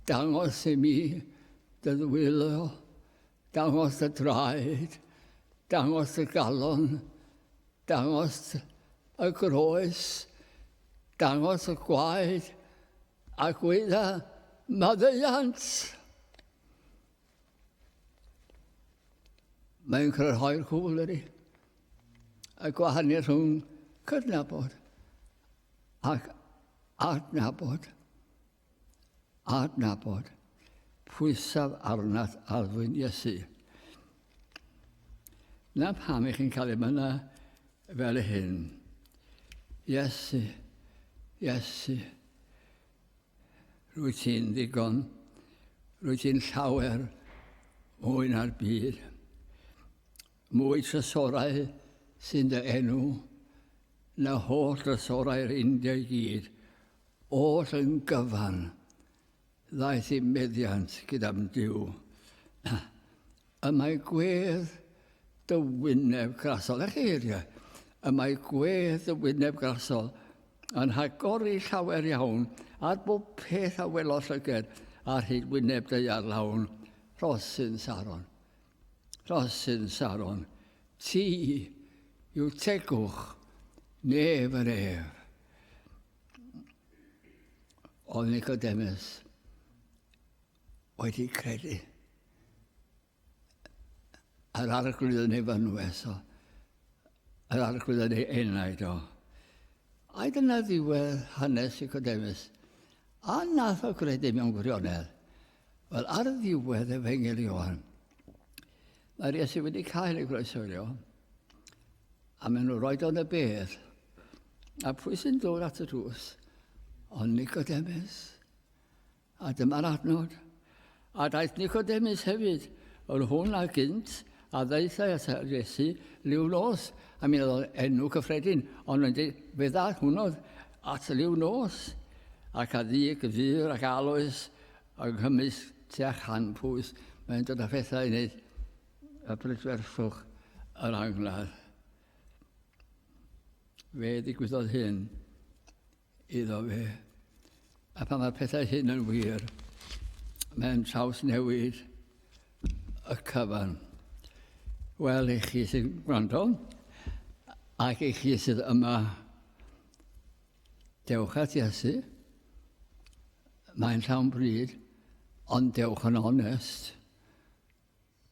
dangos i mi dy ddwylo, dangos y draed, dangos y galon, dangos y groes, dangos y gwaed, a gweidda maddeuant. Mae'n cryrhoi'r cwbl ydy. Y gwahaniaeth rhwng cydnabod ac adnabod. Adnabod. Pwysaf arnat arfwyn Iesu. Na pam i chi'n cael ei myna fel hyn. Iesu, Iesu. Rwy ti'n ddigon. Rwy ti'n llawer mwy na'r byd. Mwy trysorau sy'n dy enw, na holl trysorau'r India i gyd, oll yn gyfan, ddaeth i meddiant gyda'n diw. Y mae gwedd dy wyneb grasol, eich eiriau, y mae gwedd dy wyneb grasol yn hagor i llawer iawn ar bob peth a welodd llyged ar hyd wyneb dy ar lawn, Rhosyn Saron. Rhosyn Saron, ti yw tegwch nef yr ef. Oedd Nicodemus wedi credu. Yr arglwydd yn ei fynwes o. Yr arglwydd yn ei enaid o. A dyna ddiwedd hanes Nicodemus. A nath o credu mewn gwirionedd. Wel, ar y ddiwedd Efengel Ioan, mae'r Iesu wedi cael ei groesolio, a maen nhw roed o'n y bedd. A pwy sy'n dod at y drws? Ond Nicodemus. A dyma'r adnod. A daeth Nicodemus hefyd, oedd hwn a gynt, a ddeithau at Iesu, liw nos. A mi oedd enw cyffredin, ond fe ddaeth hwnnw at liw nos. Ac a ddig fyr ac aloes, ac hymys tua chanpws, mae'n dod â phethau i wneud y brydferthwch yr angladd. Fe ddigwyddodd hyn iddo fe. A pan mae'r pethau hyn yn wir, mae'n traws newid y cyfan. Wel, i chi sy'n gwrando, ac i chi sydd yma, dewch at Iesu. Mae'n llawn bryd, ond dewch yn onest.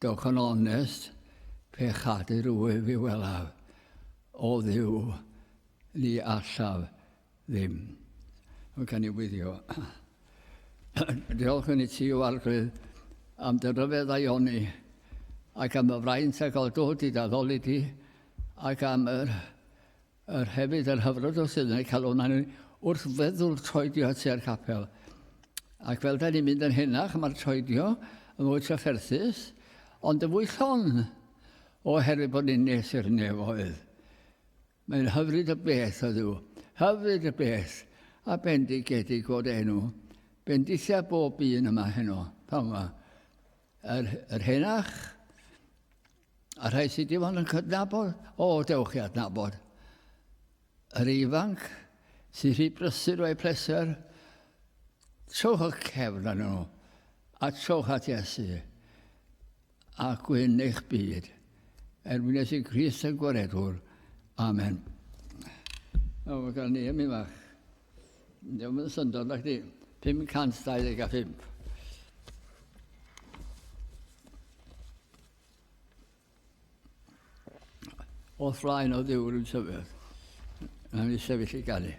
Dewch yn onest, pe chadur wyf i welaf, o ddiw ni allaf ddim. Mae'n gan i wyddio. Diolch yn i ti o arglwydd am dy ryfedd a Ioni, ac am y fraint a gael dod i daddoli di, ac am hefyd yr hyfryd o sydd yn cael hwnna wrth feddwl troedio at i'r capel. Ac fel da ni'n mynd yn hynach, mae'r troedio yn mwy trafferthus, ond y fwy llon oherwydd bod ni'n nes i'r nefoedd. Mae'n hyfryd y beth ydw, hyfryd y beth, a bendigedig o'r enw. Bendithia bob un yma heno, pan yma. Yr henach, a rhai sydd dim ond yn cydnabod, dewch i adnabod. Yr ifanc, sy'n rhy brysur o'i pleser, trowch y cefn yn nhw, a trowch at Iesu, a gwyn eich byd, mwyn Iesu Grist yn gwaredwr. Amen. Mae gan ni ym fach. Ddim yn syndod ac di, 525. O fflaen o ddiwr yn sefyll. Mae'n i sefyll i ganu.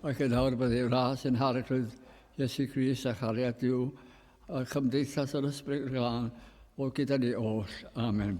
Ac yn awr bydd ei ras yn harglwydd Iesu Grist a chariad Duw a chymdeithas yr ysbryd glân o gyda ni oll. Amen.